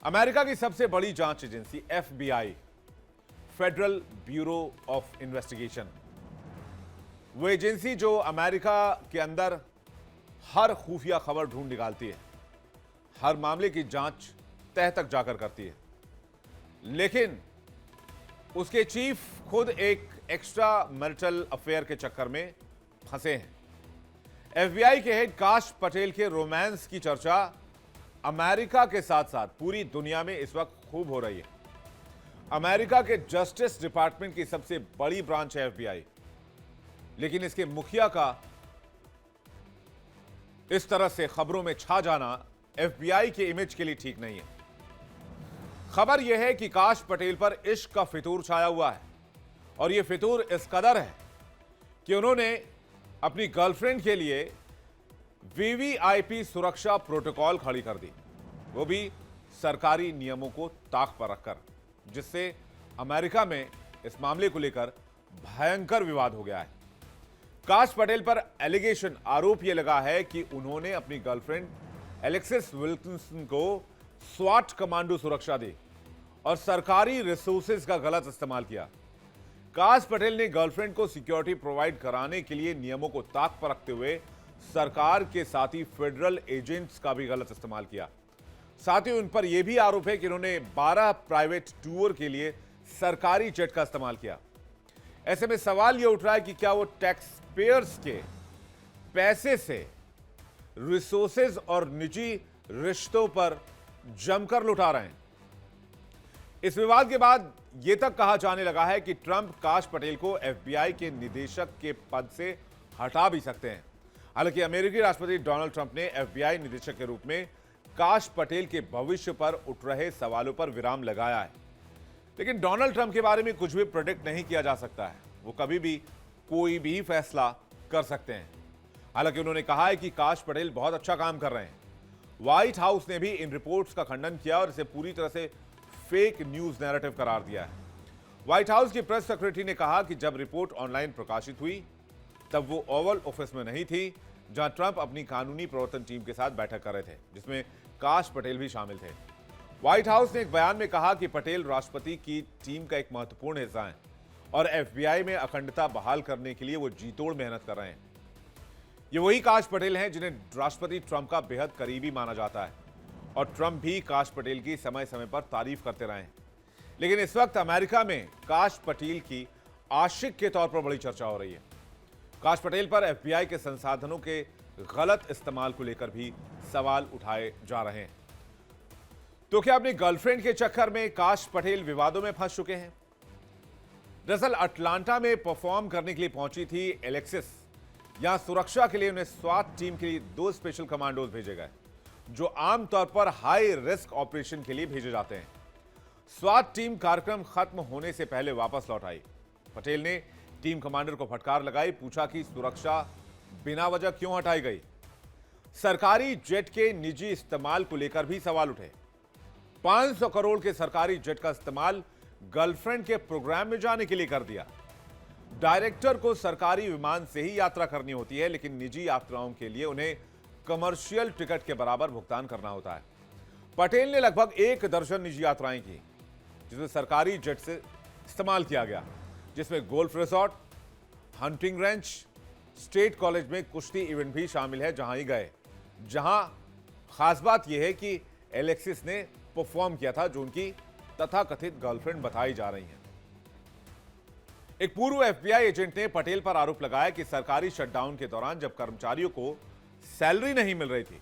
America की सबसे बड़ी जांच agency FBI, federal bureau of investigation, वो एजेंसी जो अमेरिका के अंदर हर खुफिया खबर ढूंढ निकालती है, हर मामले की जांच तह तक जाकर करती है, लेकिन उसके चीफ खुद एक एक्स्ट्रा मैरिटल अफेयर के चक्कर में फंसे हैं। FBI के हेड काश पटेल के रोमांस की चर्चा अमेरिका के साथ साथ पूरी दुनिया में इस वक्त खूब हो रही है। अमेरिका के जस्टिस डिपार्टमेंट की सबसे बड़ी ब्रांच है FBI, लेकिन इसके मुखिया का इस तरह से खबरों में छा जाना FBI के इमेज के लिए ठीक नहीं है। खबर यह है कि काश पटेल पर इश्क का फितूर छाया हुआ है, और यह फितूर इस कदर है कि उन्होंने अपनी गर्लफ्रेंड के लिए VVIP सुरक्षा प्रोटोकॉल खड़ी कर दी, वो भी सरकारी नियमों को ताक पर रखकर, जिससे अमेरिका में इस मामले को लेकर भयंकर विवाद हो गया है। काश पटेल पर एलिगेशन, आरोप यह लगा है कि उन्होंने अपनी गर्लफ्रेंड एलेक्सिस विल्किंसन को स्वाट कमांडो सुरक्षा दी और सरकारी रिसोर्सेज का गलत इस्तेमाल किया। काश पटेल ने गर्लफ्रेंड को सिक्योरिटी प्रोवाइड कराने के लिए नियमों को ताक पर रखते हुए सरकार के साथ ही फेडरल एजेंट्स का भी गलत इस्तेमाल किया। साथ ही उन पर यह भी आरोप है कि उन्होंने 12 प्राइवेट टूर के लिए सरकारी जेट का इस्तेमाल किया। ऐसे में सवाल यह उठ रहा है कि क्या वो टैक्स पेयर्स के पैसे से रिसोर्सेज और निजी रिश्तों पर जमकर लुटा रहे हैं। इस विवाद के बाद यह तक कहा जाने लगा है कि ट्रंप काश पटेल को FBI के निदेशक के पद से हटा भी सकते हैं। हालांकि अमेरिकी राष्ट्रपति डोनाल्ड ट्रंप ने FBI निदेशक के रूप में काश पटेल के भविष्य पर उठ रहे सवालों पर विराम लगाया है, लेकिन डोनाल्ड ट्रंप के बारे में कुछ भी प्रेडिक्ट नहीं किया जा सकता है। वो कभी भी कोई भी फैसला कर सकते हैं। हालांकि उन्होंने कहा है कि काश पटेल बहुत अच्छा काम कर रहे हैं। व्हाइट हाउस ने भी इन रिपोर्ट्स का खंडन किया और इसे पूरी तरह से फेक न्यूज नैरेटिव करार दिया है। व्हाइट हाउस की प्रेस सेक्रेटरी ने कहा कि जब रिपोर्ट ऑनलाइन प्रकाशित हुई तब वो ओवल ऑफिस में नहीं थी, जहां ट्रंप अपनी कानूनी प्रवर्तन टीम के साथ बैठक कर रहे थे, जिसमें काश पटेल भी शामिल थे। व्हाइट हाउस ने एक बयान में कहा कि पटेल राष्ट्रपति की टीम का एक महत्वपूर्ण हिस्सा है और FBI में अखंडता बहाल करने के लिए वो जीतोड़ मेहनत कर रहे हैं। ये वही काश पटेल हैं जिन्हें राष्ट्रपति ट्रंप का बेहद करीबी माना जाता है, और ट्रंप भी काश पटेल की समय समय पर तारीफ करते रहे हैं। लेकिन इस वक्त अमेरिका में काश पटेल की आशिक के तौर पर बड़ी चर्चा हो रही है। काश पटेल पर FBI के संसाधनों के गलत इस्तेमाल को लेकर भी सवाल उठाए जा रहे हैं। तो क्या अपनी गर्लफ्रेंड के चक्कर में काश पटेल विवादों में फंस चुके हैं? दरअसल अटलांटा में परफॉर्म करने के लिए पहुंची थी एलेक्सिस। यहां सुरक्षा के लिए उन्हें स्वाट टीम के लिए 2 स्पेशल कमांडोज भेजे गए, जो आमतौर पर हाई रिस्क ऑपरेशन के लिए भेजे जाते हैं। स्वाट टीम कार्यक्रम खत्म होने से पहले वापस लौट आई। पटेल ने टीम कमांडर को फटकार लगाई, पूछा कि सुरक्षा बिना वजह क्यों हटाई गई। सरकारी जेट के निजी इस्तेमाल को लेकर भी सवाल उठे। 500 करोड़ के सरकारी जेट का इस्तेमाल गर्लफ्रेंड के प्रोग्राम में जाने के लिए कर दिया। डायरेक्टर को सरकारी विमान से ही यात्रा करनी होती है, लेकिन निजी यात्राओं के लिए उन्हें कमर्शियल टिकट के बराबर भुगतान करना होता है। पटेल ने लगभग 1 दर्जन निजी यात्राएं की, जिसमें सरकारी जेट से इस्तेमाल किया गया, जिसमें golf resort, hunting range, state college में कुश्ती इवेंट भी शामिल है, जहां ही गए। जहां खास बात यह है कि एलेक्सिस ने परफॉर्म किया था, जो उनकी तथाकथित गर्लफ्रेंड बताई जा रही है। एक पूर्व FBI एजेंट ने पटेल पर आरोप लगाया कि सरकारी शटडाउन के दौरान जब कर्मचारियों को सैलरी नहीं मिल रही थी,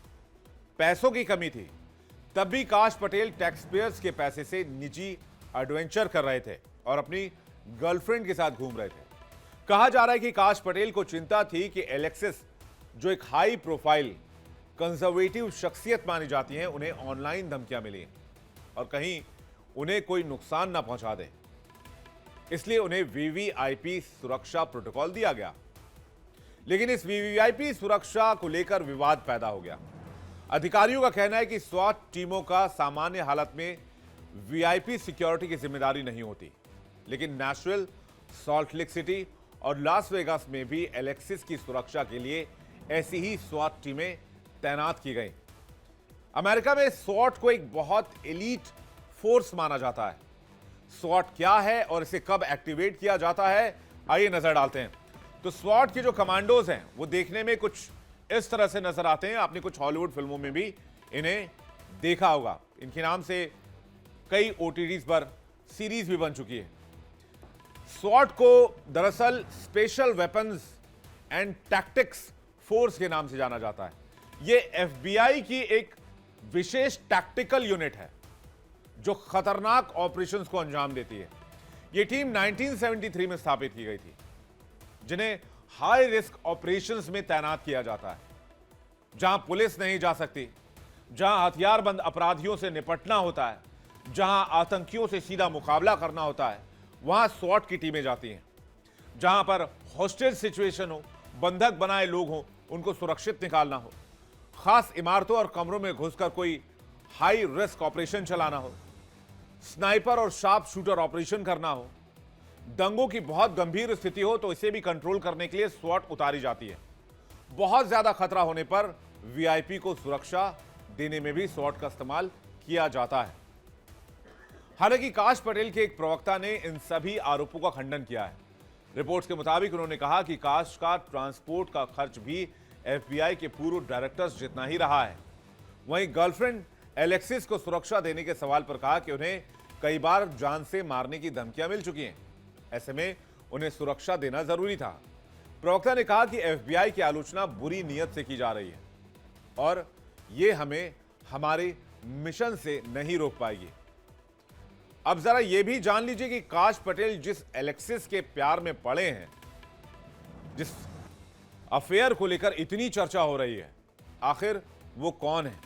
पैसों की कमी थी, तब भी काश पटेल टैक्स पेयर्स के पैसे से निजी एडवेंचर कर रहे थे और अपनी गर्लफ्रेंड के साथ घूम रहे थे। कहा जा रहा है कि काश पटेल को चिंता थी कि एलेक्सिस, जो एक हाई प्रोफाइल कंजर्वेटिव शख्सियत मानी जाती हैं, उन्हें ऑनलाइन धमकियां मिली और कहीं उन्हें कोई नुकसान ना पहुंचा दे, इसलिए उन्हें VVIP सुरक्षा प्रोटोकॉल दिया गया। लेकिन इस VVIP सुरक्षा को लेकर विवाद पैदा हो गया। अधिकारियों का कहना है कि स्वाट टीमों का सामान्य हालत में VIP सिक्योरिटी की जिम्मेदारी नहीं होती, लेकिन नेशनल, सॉल्ट लेक सिटी और लास वेगास में भी एलेक्सिस की सुरक्षा के लिए ऐसी ही स्वाट टीमें तैनात की गई। अमेरिका में स्वॉट को एक बहुत एलीट फोर्स माना जाता है। स्वॉट क्या है और इसे कब एक्टिवेट किया जाता है, आइए नजर डालते हैं। तो स्वॉट के जो कमांडोज हैं वो देखने में कुछ इस तरह से नजर आते हैं। आपने कुछ हॉलीवुड फिल्मों में भी इन्हें देखा होगा। इनके नाम से कई ओटीटीज पर सीरीज भी बन चुकी है। स्वॉट को दरअसल special weapons and tactics force के नाम से जाना जाता है। यह एफबीआई की एक विशेष टैक्टिकल यूनिट है जो खतरनाक ऑपरेशंस को अंजाम देती है। यह टीम 1973 में स्थापित की गई थी, जिन्हें हाई रिस्क ऑपरेशंस में तैनात किया जाता है, जहां पुलिस नहीं जा सकती, जहां हथियारबंद अपराधियों से निपटना होता है, जहां आतंकियों से सीधा मुकाबला करना होता है, वहां स्वॉट की टीमें जाती हैं। जहां पर हॉस्टेज सिचुएशन हो, बंधक बनाए लोग हों, उनको सुरक्षित निकालना हो, खास इमारतों और कमरों में घुसकर कोई हाई रिस्क ऑपरेशन चलाना हो, स्नाइपर और शार्प शूटर ऑपरेशन करना हो, दंगों की बहुत गंभीर स्थिति हो तो इसे भी कंट्रोल करने के लिए स्वॉट उतारी जाती है। बहुत ज्यादा खतरा होने पर वीआईपी को सुरक्षा देने में भी स्वॉट का इस्तेमाल किया जाता है। हालांकि काश पटेल के एक प्रवक्ता ने इन सभी आरोपों का खंडन किया है। रिपोर्ट्स के मुताबिक उन्होंने कहा कि काश का ट्रांसपोर्ट का खर्च भी एफबीआई के पूर्व डायरेक्टर्स जितना ही रहा है। वहीं गर्लफ्रेंड एलेक्सिस को सुरक्षा देने के सवाल पर कहा कि उन्हें कई बार जान से मारने की धमकियां मिल चुकी हैं, ऐसे में उन्हें सुरक्षा देना जरूरी था। प्रवक्ता ने कहा कि एफबीआई की आलोचना बुरी नीयत से की जा रही है और यह हमें हमारे मिशन से नहीं रोक पाएगी। अब जरा यह भी जान लीजिए कि काश पटेल जिस एलेक्सिस के प्यार में पड़े हैं, जिस अफेयर को लेकर इतनी चर्चा हो रही है, आखिर वो कौन है।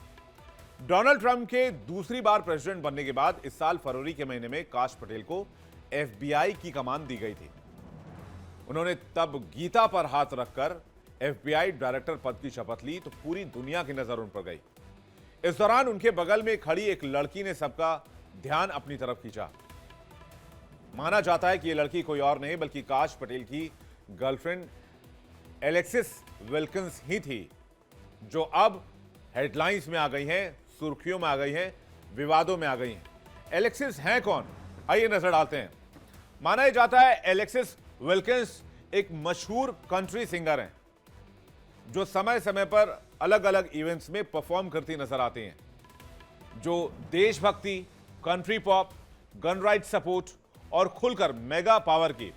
डोनाल्ड ट्रंप के दूसरी बार प्रेसिडेंट बनने के बाद इस साल फरवरी के महीने में काश पटेल को एफबीआई की कमान दी गई थी। उन्होंने तब गीता पर हाथ रखकर एफबीआई डायरेक्टर पद की शपथ ली तो पूरी दुनिया की नजर उन पर गई। इस दौरान उनके बगल में खड़ी एक लड़की ने सबका ध्यान अपनी तरफ खींचा। माना जाता है कि यह लड़की कोई और नहीं बल्कि काश पटेल की गर्लफ्रेंड एलेक्सिस विल्किंस ही थी, जो अब हेडलाइंस में आ गई हैं, सुर्खियों में आ गई हैं, विवादों में आ गई हैं। एलेक्सिस हैं कौन, आइए नजर डालते हैं। माना जाता है एलेक्सिस विल्किंस एक मशहूर कंट्री सिंगर हैं जो समय समय पर अलग अलग इवेंट्स में परफॉर्म करती नजर आती हैं, जो देशभक्ति, country pop, gun right support और खुलकर मेगा पावर की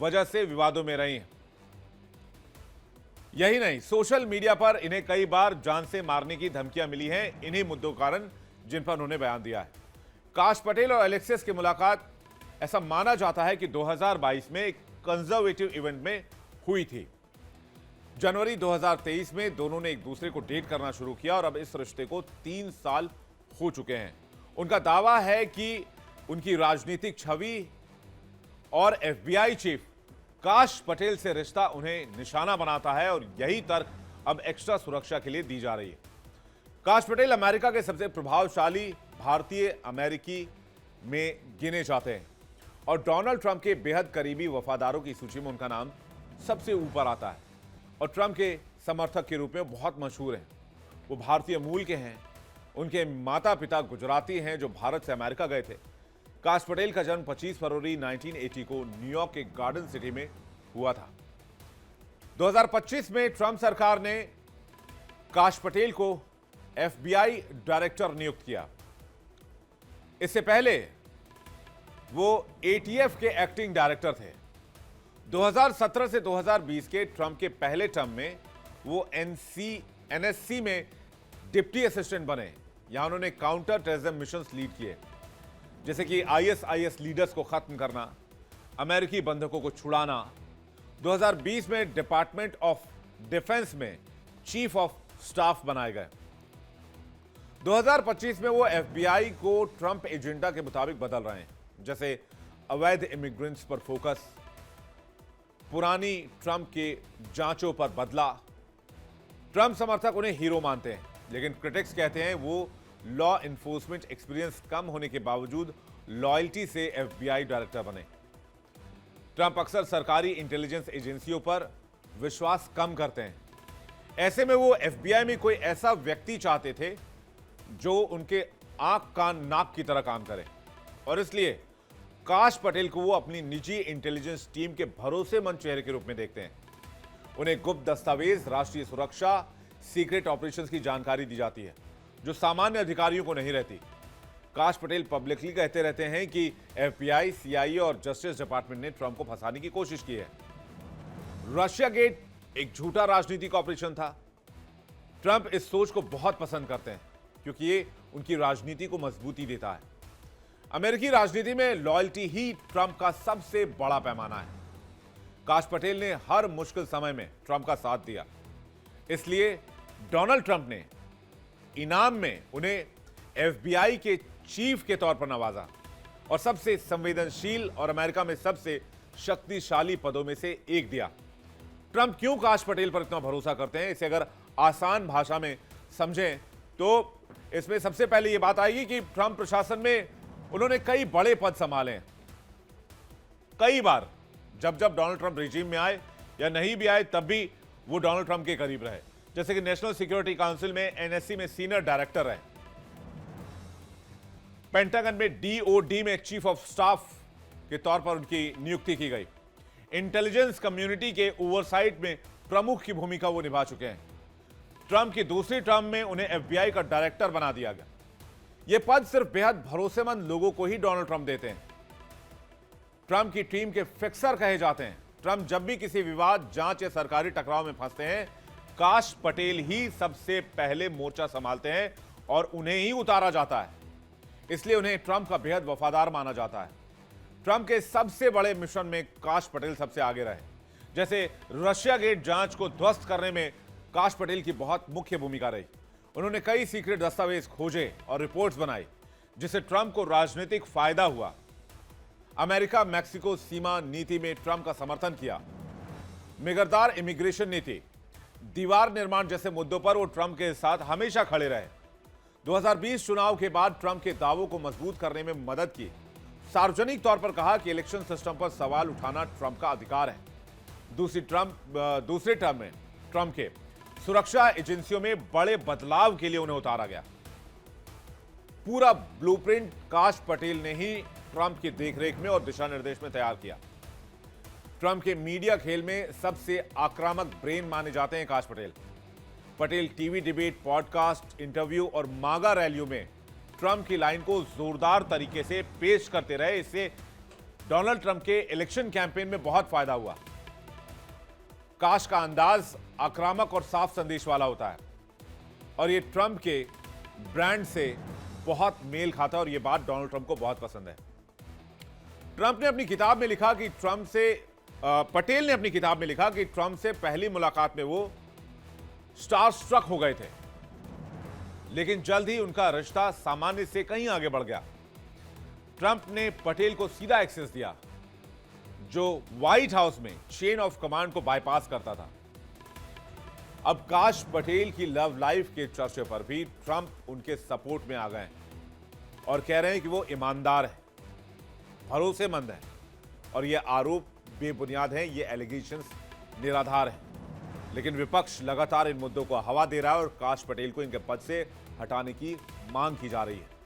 वजह से विवादों में रही हैं। यही नहीं, सोशल मीडिया पर इन्हें कई बार जान से मारने की धमकियां मिली हैं इन्हीं मुद्दों के कारण जिन पर उन्होंने बयान दिया है। काश पटेल और एलेक्सिस की मुलाकात ऐसा माना जाता है कि 2022 में एक कंजर्वेटिव इवेंट में हुई थी। जनवरी 2023 में दोनों ने एक दूसरे को डेट करना शुरू किया और अब इस रिश्ते को 3 साल हो चुके हैं। उनका दावा है कि उनकी राजनीतिक छवि और एफबीआई चीफ काश पटेल से रिश्ता उन्हें निशाना बनाता है और यही तर्क अब एक्स्ट्रा सुरक्षा के लिए दी जा रही है। काश पटेल अमेरिका के सबसे प्रभावशाली भारतीय अमेरिकी में गिने जाते हैं और डोनाल्ड ट्रंप के बेहद करीबी वफादारों की सूची में उनका नाम सबसे ऊपर आता है और ट्रंप के समर्थक के रूप में बहुत मशहूर हैं। वो भारतीय मूल के हैं, उनके माता पिता गुजराती हैं जो भारत से अमेरिका गए थे। काश पटेल का जन्म 25 फरवरी 1980 को न्यूयॉर्क के गार्डन सिटी में हुआ था। 2025 में ट्रंप सरकार ने काश पटेल को एफबीआई डायरेक्टर नियुक्त किया। इससे पहले वो एटीएफ के एक्टिंग डायरेक्टर थे। 2017 से 2020 के ट्रंप के पहले टर्म में वो एनएससी में डिप्टी असिस्टेंट बने। यहां उन्होंने काउंटर टेररिज्म मिशंस लीड किए, जैसे कि आईएसआईएस लीडर्स को खत्म करना, अमेरिकी बंधकों को छुड़ाना। 2020 में डिपार्टमेंट ऑफ डिफेंस में चीफ ऑफ स्टाफ बनाए गए। 2025 में वो एफबीआई को ट्रंप एजेंडा के मुताबिक बदल रहे हैं, जैसे अवैध इमिग्रेंट्स पर फोकस, पुरानी ट्रंप के जांचों पर बदला। ट्रंप समर्थक उन्हें हीरो मानते हैं, लेकिन क्रिटिक्स कहते हैं वो लॉ इन्फोर्समेंट एक्सपीरियंस कम होने के बावजूद लॉयल्टी से एफबीआई डायरेक्टर बने। ट्रंप अक्सर सरकारी इंटेलिजेंस एजेंसियों पर विश्वास कम करते हैं। ऐसे में वो एफबीआई में कोई ऐसा व्यक्ति चाहते थे जो उनके आंख कान नाक की तरह काम करे, और इसलिए काश पटेल को वो अपनी निजी इंटेलिजेंस टीम के भरोसेमंद चेहरे के रूप में देखते हैं। उन्हें गुप्त दस्तावेज, राष्ट्रीय सुरक्षा, सीक्रेट ऑपरेशंस की जानकारी दी जाती है जो सामान्य अधिकारियों को नहीं रहती। काश पटेल पब्लिकली कहते रहते हैं कि एफबीआई, सीआईए और जस्टिस डिपार्टमेंट ने ट्रंप को फंसाने की कोशिश की है। रशिया गेट एक झूठा राजनीतिक ऑपरेशन था। ट्रंप इस सोच को बहुत पसंद करते हैं क्योंकि ये उनकी राजनीति को मजबूती देता है। अमेरिकी राजनीति में लॉयल्टी ही ट्रंप का सबसे बड़ा पैमाना है। काश पटेल ने हर मुश्किल समय में ट्रंप का साथ दिया, इसलिए डोनाल्ड ट्रंप ने इनाम में उन्हें एफबीआई के चीफ के तौर पर नवाजा और सबसे संवेदनशील और अमेरिका में सबसे शक्तिशाली पदों में से एक दिया। ट्रंप क्यों काश पटेल पर इतना भरोसा करते हैं, इसे अगर आसान भाषा में समझें तो इसमें सबसे पहले यह बात आएगी कि ट्रंप प्रशासन में उन्होंने कई बड़े पद संभाले हैं। कई बार जब डोनाल्ड ट्रंप रिजीम में आए या नहीं भी आए, तब भी वो डोनाल्ड ट्रंप के करीब रहे। जैसे कि नेशनल सिक्योरिटी काउंसिल में, एनएससी में सीनियर डायरेक्टर रहे, पेंटागन में डीओडी में चीफ ऑफ स्टाफ के तौर पर उनकी नियुक्ति की गई। इंटेलिजेंस कम्युनिटी के ओवरसाइट में प्रमुख की भूमिका वो निभा चुके हैं। ट्रंप की दूसरी टर्म में उन्हें एफबीआई का डायरेक्टर बना दिया गया। ये पद सिर्फ बेहद भरोसेमंद लोगों को ही डोनाल्ड ट्रंप देते हैं। ट्रंप की टीम के फिक्सर कहे जाते हैं। ट्रंप जब भी किसी विवाद, जांच या सरकारी टकराव में फंसते हैं, काश पटेल ही सबसे पहले मोर्चा संभालते हैं और उन्हें ही उतारा जाता है। इसलिए उन्हें ट्रंप का बेहद वफादार माना जाता है। ट्रंप के सबसे बड़े मिशन में काश पटेल सबसे आगे रहे। जैसे रशिया गेट जांच को ध्वस्त करने में काश पटेल की बहुत मुख्य भूमिका रही। उन्होंने कई सीक्रेट दस्तावेज खोजे और रिपोर्ट्स बनाई, जिससे ट्रंप को राजनीतिक फायदा हुआ। अमेरिका मैक्सिको सीमा नीति में ट्रंप का समर्थन किया। मिगरदार इमिग्रेशन नीति, दीवार निर्माण जैसे मुद्दों पर वो ट्रंप के साथ हमेशा खड़े रहे। 2020 चुनाव के बाद ट्रंप के दावों को मजबूत करने में मदद की। सार्वजनिक तौर पर कहा कि इलेक्शन सिस्टम पर सवाल उठाना ट्रंप का अधिकार है। दूसरे टर्म में ट्रंप के सुरक्षा एजेंसियों में बड़े बदलाव के लिए उन्हें उतारा गया। पूरा ब्लूप्रिंट काश पटेल ने ही ट्रंप की देखरेख में और दिशा निर्देश में तैयार किया। ट्रंप के मीडिया खेल में सबसे आक्रामक ब्रेन माने जाते हैं काश Patel. Patel TV debate, podcast, interview और मागा रैलियों में ट्रंप की लाइन को जोरदार तरीके से पेश करते रहे। इससे डोनाल्ड ट्रंप के इलेक्शन कैंपेन में बहुत फायदा हुआ। काश का अंदाज आक्रामक और साफ संदेश वाला होता है और ये ट्रंप के ब्रांड से बहुत मेल खाता है और ये बात डोनाल्ड ट्रंप को बहुत पसंद है। ट्रंप ने अपनी किताब में लिखा कि पटेल ने अपनी किताब में लिखा कि ट्रंप से पहली मुलाकात में वो स्टार स्ट्रक हो गए थे, लेकिन जल्द ही उनका रिश्ता सामान्य से कहीं आगे बढ़ गया। ट्रंप ने पटेल को सीधा एक्सेस दिया, जो व्हाइट हाउस में चेन ऑफ कमांड को बाईपास करता था। अब काश पटेल की लव लाइफ के चर्चे पर भी ट्रंप उनके सपोर्ट में आ गए और कह रहे हैं कि वो ईमानदार है, भरोसेमंद है और ये आरोप बेबुनियाद हैं, ये एलिगेशंस निराधार हैं। लेकिन विपक्ष लगातार इन मुद्दों को हवा दे रहा है और काश पटेल को इनके पद से हटाने की मांग की जा रही है।